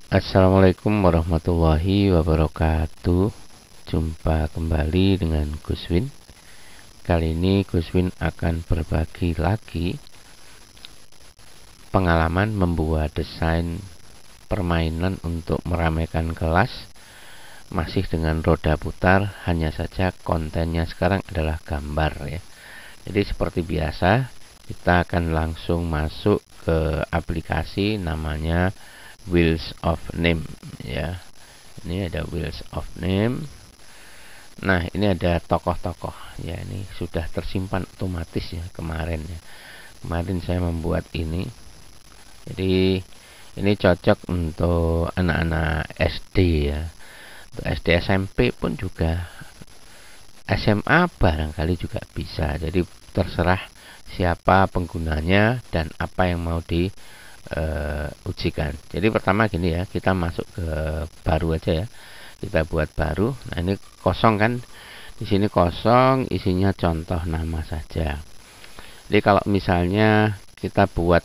Assalamualaikum warahmatullahi wabarakatuh. Jumpa kembali dengan Gus Win. Kali ini Gus Win akan berbagi lagi pengalaman membuat desain permainan untuk meramaikan kelas, masih dengan roda putar, hanya saja kontennya sekarang adalah gambar ya. Jadi seperti biasa, kita akan langsung masuk ke aplikasi namanya Wheels of Name ya. Ini ada Wheels of Name. Nah, ini ada tokoh-tokoh ya, ini sudah tersimpan otomatis ya kemarin ya. Kemarin saya membuat ini. Jadi ini cocok untuk anak-anak SD ya. Untuk SD SMP pun juga, SMA barangkali juga bisa. Jadi terserah siapa penggunanya dan apa yang mau di ujikan. Jadi pertama gini ya, kita masuk ke baru aja ya. Kita buat baru. Nah, ini kosong kan? Di sini kosong, isinya contoh nama saja. Jadi kalau misalnya kita buat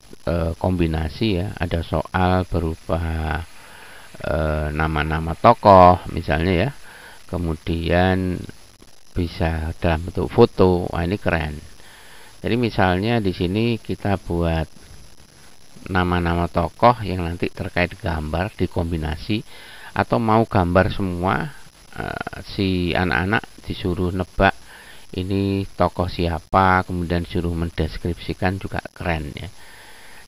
kombinasi ya, ada soal berupa nama-nama tokoh misalnya ya. Kemudian bisa dalam bentuk foto. Wah, ini keren. Jadi misalnya di sini kita buat nama-nama tokoh yang nanti terkait gambar dikombinasi, atau mau gambar semua, si anak-anak disuruh nebak ini tokoh siapa, kemudian suruh mendeskripsikan, juga keren ya.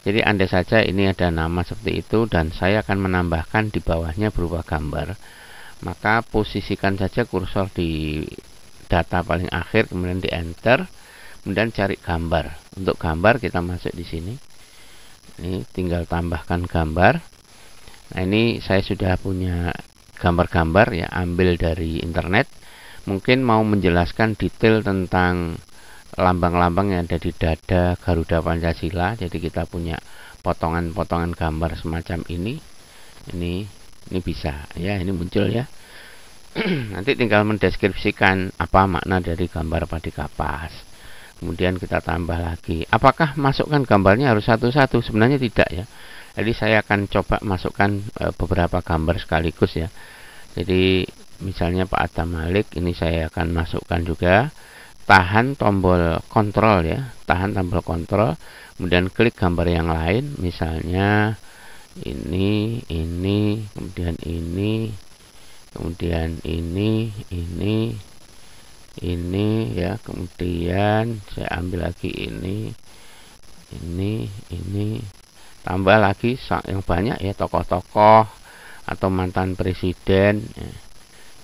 Jadi andai saja ini ada nama seperti itu dan saya akan menambahkan di bawahnya berupa gambar, maka posisikan saja kursor di data paling akhir, kemudian di enter, kemudian cari gambar. Untuk gambar kita masuk di sini. Ini tinggal tambahkan gambar. Nah, ini saya sudah punya gambar-gambar ya, ambil dari internet. Mungkin mau menjelaskan detail tentang lambang-lambang yang ada di dada Garuda Pancasila. Jadi kita punya potongan-potongan gambar semacam ini. Ini bisa ya, ini muncul ya. Nanti tinggal mendeskripsikan apa makna dari gambar padi kapas. Kemudian kita tambah lagi. Apakah masukkan gambarnya harus satu-satu? Sebenarnya tidak ya. Jadi saya akan coba masukkan beberapa gambar sekaligus ya. Jadi misalnya Pak Adam Malik, ini saya akan masukkan juga. Tahan tombol kontrol ya, tahan tombol kontrol, kemudian klik gambar yang lain, misalnya ini, kemudian kemudian ini ya, kemudian saya ambil lagi ini, tambah lagi yang banyak ya, tokoh-tokoh atau mantan presiden ya,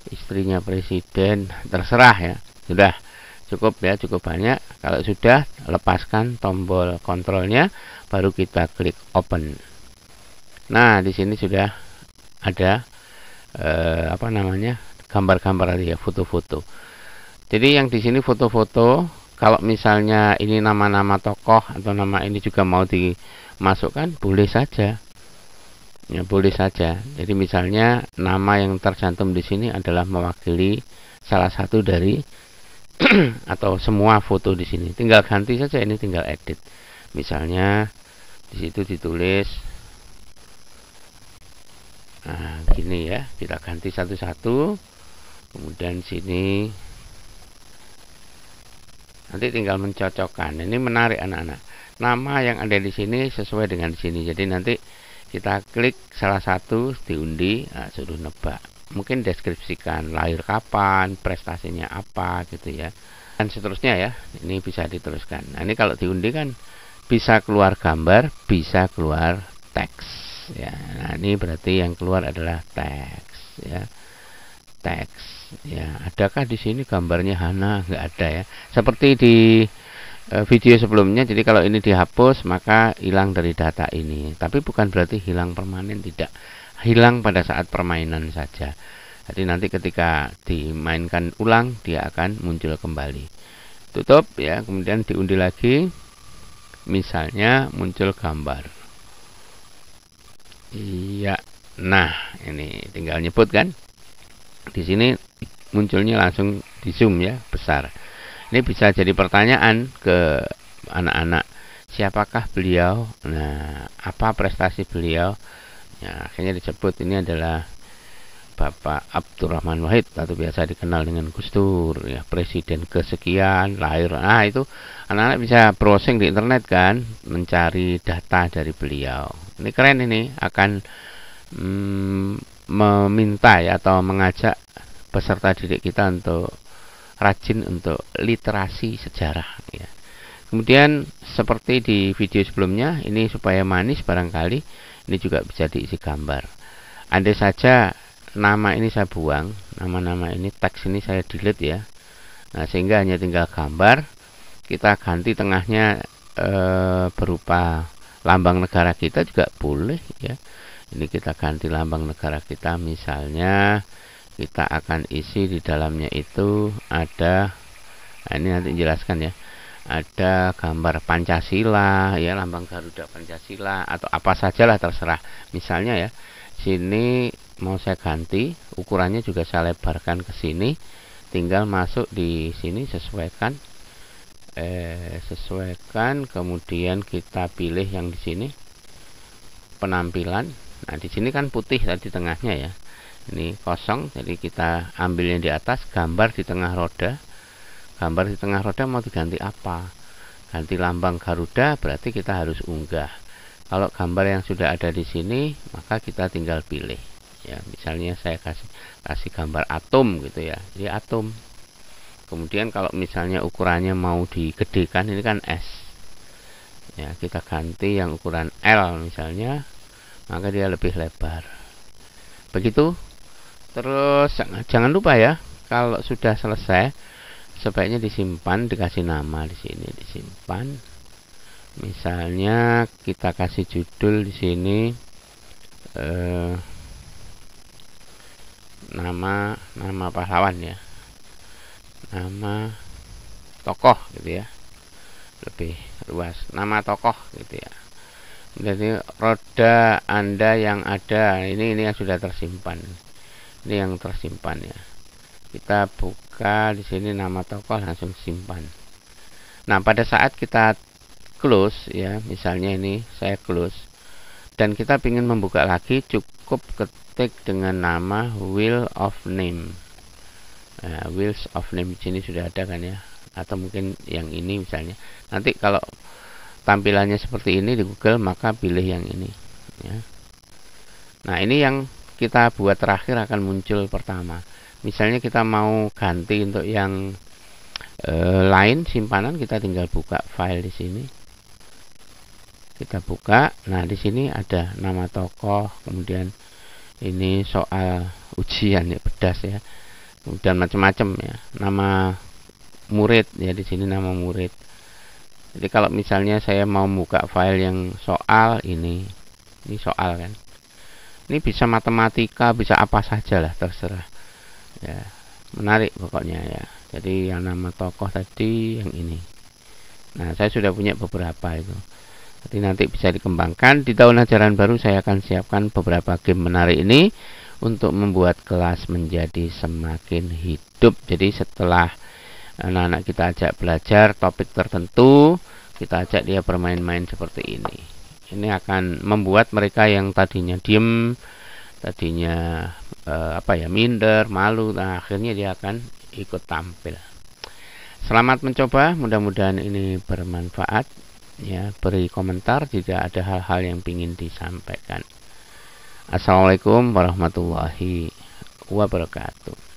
istrinya presiden, terserah ya. Sudah cukup ya, cukup banyak. Kalau sudah, lepaskan tombol kontrolnya, baru kita klik open. Nah, di sini sudah ada gambar-gambar ya, foto-foto. Jadi yang di sini foto-foto. Kalau misalnya ini nama-nama tokoh atau nama ini juga mau dimasukkan, boleh saja. Ya, boleh saja. Jadi misalnya nama yang tercantum di sini adalah mewakili salah satu dari atau semua foto di sini. Tinggal ganti saja, ini tinggal edit. Misalnya di situ ditulis, nah gini ya, kita ganti satu-satu. Kemudian sini nanti tinggal mencocokkan. Ini menarik anak-anak. Nama yang ada di sini sesuai dengan di sini. Jadi nanti kita klik salah satu, diundi, nah, suruh nebak. Mungkin deskripsikan lahir kapan, prestasinya apa gitu ya. Dan seterusnya ya. Ini bisa diteruskan. Nah, ini kalau diundi kan bisa keluar gambar, bisa keluar teks ya. Nah, ini berarti yang keluar adalah teks ya. Teks ya. Adakah di sini gambarnya Hana? Nggak ada ya. Seperti di video sebelumnya. Jadi kalau ini dihapus, maka hilang dari data ini. Tapi bukan berarti hilang permanen, tidak. Hilang pada saat permainan saja. Jadi nanti ketika dimainkan ulang, dia akan muncul kembali. Tutup ya, kemudian diundi lagi. Misalnya muncul gambar. Iya. Nah, ini tinggal nyebut kan. Di sini munculnya langsung di zoom ya, besar. Ini bisa jadi pertanyaan ke anak-anak, siapakah beliau? Nah, apa prestasi beliau? Ya, akhirnya disebut ini adalah Bapak Abdurrahman Wahid atau biasa dikenal dengan Gus Dur, ya, presiden kesekian, lahir. Nah, itu anak-anak bisa browsing di internet kan, mencari data dari beliau. Ini keren, ini akan meminta ya, atau mengajak peserta didik kita untuk rajin untuk literasi sejarah ya. Kemudian seperti di video sebelumnya, ini supaya manis barangkali ini juga bisa diisi gambar. Andai saja nama ini saya buang, nama-nama ini, teks ini saya delete ya. Nah, sehingga hanya tinggal gambar, kita ganti tengahnya berupa lambang negara kita juga boleh ya. Ini kita ganti lambang negara kita, misalnya kita akan isi di dalamnya itu ada, nah ini nanti jelaskan ya, ada gambar Pancasila ya, lambang Garuda Pancasila atau apa sajalah terserah. Misalnya ya, sini mau saya ganti ukurannya, juga saya lebarkan ke sini, tinggal masuk di sini, sesuaikan kemudian kita pilih yang di sini penampilan. Nah, di sini kan putih tadi tengahnya ya, ini kosong, jadi kita ambil yang di atas, gambar di tengah roda. Gambar di tengah roda mau diganti apa? Ganti lambang Garuda, berarti kita harus unggah. Kalau gambar yang sudah ada di sini, maka kita tinggal pilih. Ya, misalnya saya kasih gambar atom gitu ya. Jadi atom. Kemudian kalau misalnya ukurannya mau digedekan, ini kan S. Ya, kita ganti yang ukuran L misalnya, maka dia lebih lebar. Begitu. Terus jangan lupa ya, kalau sudah selesai sebaiknya disimpan, dikasih nama di sini, disimpan. Misalnya kita kasih judul di sini nama pahlawan ya, nama tokoh gitu ya, lebih luas, nama tokoh gitu ya. Jadi roda Anda yang ada ini yang sudah tersimpan, ini yang tersimpan ya. Kita buka di sini nama tokoh, langsung simpan. Nah, pada saat kita close ya, misalnya ini saya close dan kita ingin membuka lagi, cukup ketik dengan nama Wheel of Name. Nah, Wheels of Name di sini sudah ada kan ya, atau mungkin yang ini misalnya. Nanti kalau tampilannya seperti ini di Google, maka pilih yang ini ya. Nah, ini yang kita buat terakhir akan muncul pertama. Misalnya kita mau ganti untuk yang lain simpanan, kita tinggal buka file di sini. Kita buka. Nah, di sini ada nama tokoh, kemudian ini soal ujian ya, pedas ya. Kemudian macam-macam ya. Nama murid ya, di sini nama murid. Jadi kalau misalnya saya mau buka file yang soal ini soal kan. Ini bisa matematika, bisa apa saja lah, terserah. Ya, menarik pokoknya ya. Jadi yang nama tokoh tadi yang ini. Nah, saya sudah punya beberapa itu. Jadi nanti bisa dikembangkan. Di tahun ajaran baru saya akan siapkan beberapa game menarik ini untuk membuat kelas menjadi semakin hidup. Jadi setelah anak-anak kita ajak belajar topik tertentu, kita ajak dia bermain-main seperti ini. Ini akan membuat mereka yang tadinya diem, tadinya minder, malu, nah akhirnya dia akan ikut tampil. Selamat mencoba, mudah-mudahan ini bermanfaat ya. Beri komentar jika ada hal-hal yang ingin disampaikan. Assalamualaikum warahmatullahi wabarakatuh.